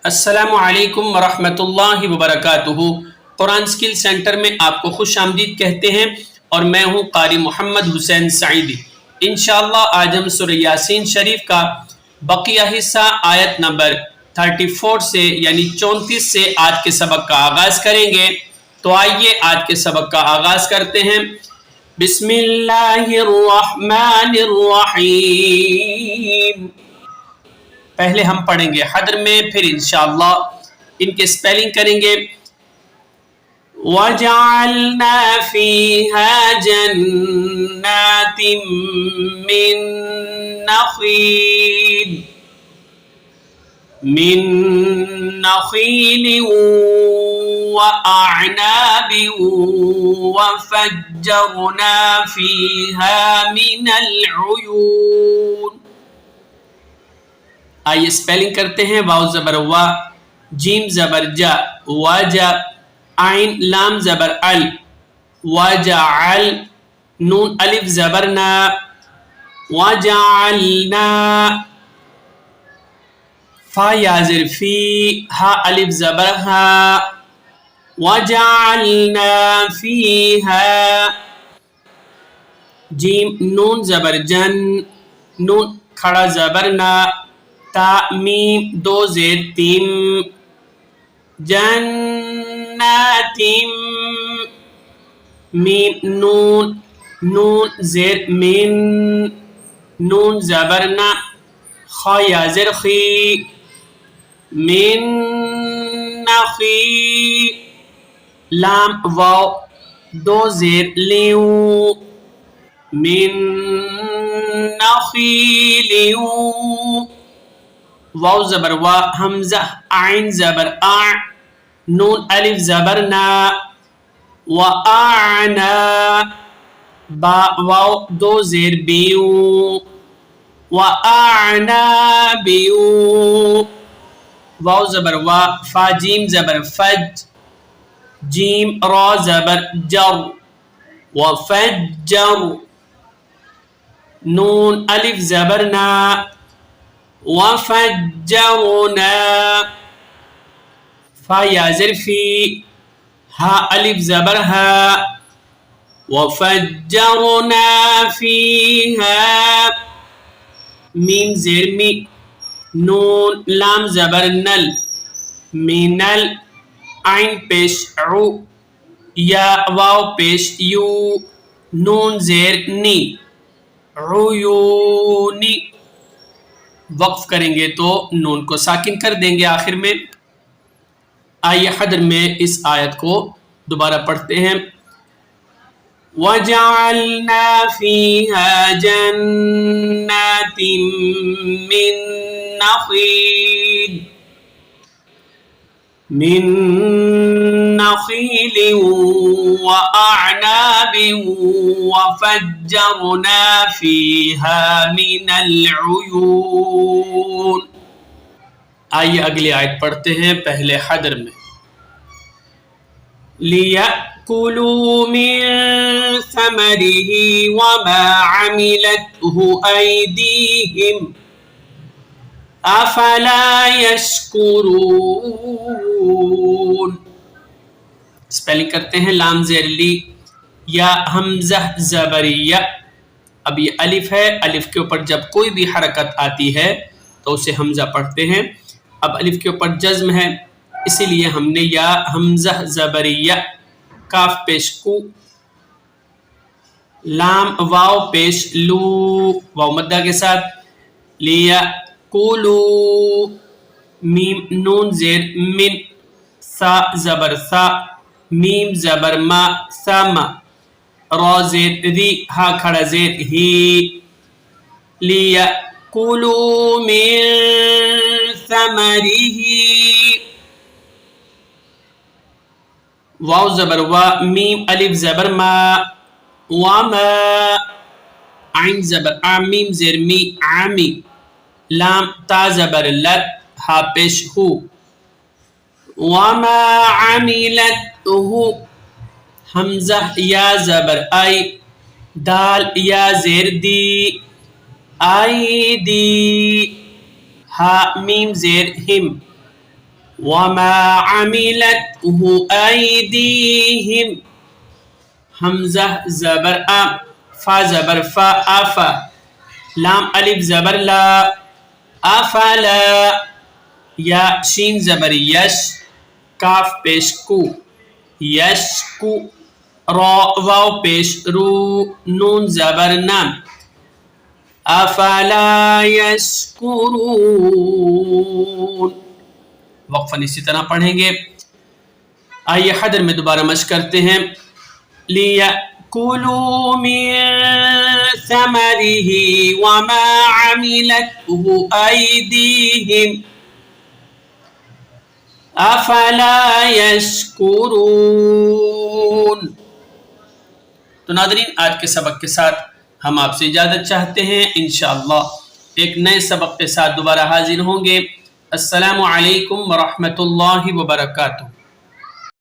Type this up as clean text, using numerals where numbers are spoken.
السلام علیکم ورحمۃ اللہ وبرکاتہ۔ قرآن اسکل سینٹر میں آپ کو خوش آمدید کہتے ہیں اور میں ہوں قاری محمد حسین سعیدی۔ انشاءاللہ آج ہم سورہ یاسین شریف کا بقیہ حصہ آیت نمبر 34 سے یعنی 34 سے آج کے سبق کا آغاز کریں گے۔ تو آئیے آج کے سبق کا آغاز کرتے ہیں۔ بسم اللہ الرحمن الرحیم۔ پہلے ہم پڑھیں گے حدر میں، پھر انشاءاللہ ان کے سپیلنگ کریں گے۔ وَجَعَلْنَا فِيهَا جَنَّاتٍ مِّن نَخِيلٍ وَأَعْنَابٍ وَفَجَّرْنَا فِيهَا مِنَ الْعُيُونِ۔ آئیے سپیلنگ کرتے ہیں۔ واو زبر وا، جیم زبر جا، واجا، عین لام زبر ال، واجعل، نون الف زبر نا، واجعلنا، فا یا زر فی، ہا الف زبر ہا، وجعلنا فیہا، جیم نون زبر جن، نون کھڑا زبر نا، تا میم دو زیر تیم، جنات، میم نون، نون زیر من، نون زبر نا، خا یا زر خی، من نخی، لام واو دو زیر لیو، من نخیلیو، واو زبر وا، حمزہ عین زبر آ، نون الف زبر نا، وآعنا، با واو دو زیر بیو، وآعنابیو، واو زبر وا، فا جیم زبر فج، جیم را زبر جر، وفجر، نون الف زبر نا، وفجرنا، فا یا زر فی، ہا الف زبر ہا، وفجرنا فیہا، میم زیر می، نون لام زبر نل، منل، عین پیش عو، یا واو پیش یو، نون زیر نی، عیونی، وقف کریں گے تو نون کو ساکن کر دیں گے آخر میں۔ آئیے حدر میں اس آیت کو دوبارہ پڑھتے ہیں۔ وَجَعَلْنَا فِيهَا جَنَّاتٍ مِّن نَخِيلٍ وَأَعْنَابٍ وَفَجَّرْنَا فِيهَا مِنَ الْعُيُونِ۔ آئیے اگلی آیت پڑھتے ہیں پہلے حدر میں۔ لِيَأْكُلُوا مِن ثَمَرِهِ وَمَا عَمِلَتْهُ أَيْدِيهِمْ أَفَلَا يَشْكُرُونَ۔ سپیلنگ کرتے ہیں۔ لام زیر لی، یا حمزہ زبر یا، اب یہ الف ہے، الف کے اوپر جب کوئی بھی حرکت آتی ہے تو اسے حمزہ پڑھتے ہیں۔ اب الف کے اوپر جزم ہے، اسی لیے ہم نے یا حمزہ زبریہ، کاف پیش کو، لام واو پیش لو، واو مدہ کے ساتھ، لیا کولو، میم نون زیر من، سا زبر سا، میم زبر ما، سما، را زیر ری، ہا کھڑا زیر ہی، لیا کولو من ثمرہ، واو زبر وا، میم الف زبر ما، وما، عین زبر آ، میم زیر می، عامی، لام تا زبر لت، ہا پیش ہو، وما عملتہ، حمزہ یا زبر آئی، دال یا زیر دی، آئی دی، ہا میم زیر ہم، وما عملته أيديهم حمزة زبر أ فا زبر فا أفا لام ألف زبر لا أفلا یا شین زبر یش کاف پیش کو یشکو را واو پیش رو نون زبر نم افلا یشکرون وقفاً اسی طرح پڑھیں گے. آئیے حدر میں دوبارہ مشق کرتے ہیں. لِيَأْكُلُوا مِن ثَمَرِهِ وَمَا عَمِلَتْهُ أَيْدِيهِمْ افلا یشکرون. تو ناظرین آج کے سبق کے ساتھ ہم آپ سے اجازت چاہتے ہیں. انشاءاللہ ایک نئے سبق کے ساتھ دوبارہ حاضر ہوں گے. السلام علیکم ورحمۃ اللہ وبرکاتہ.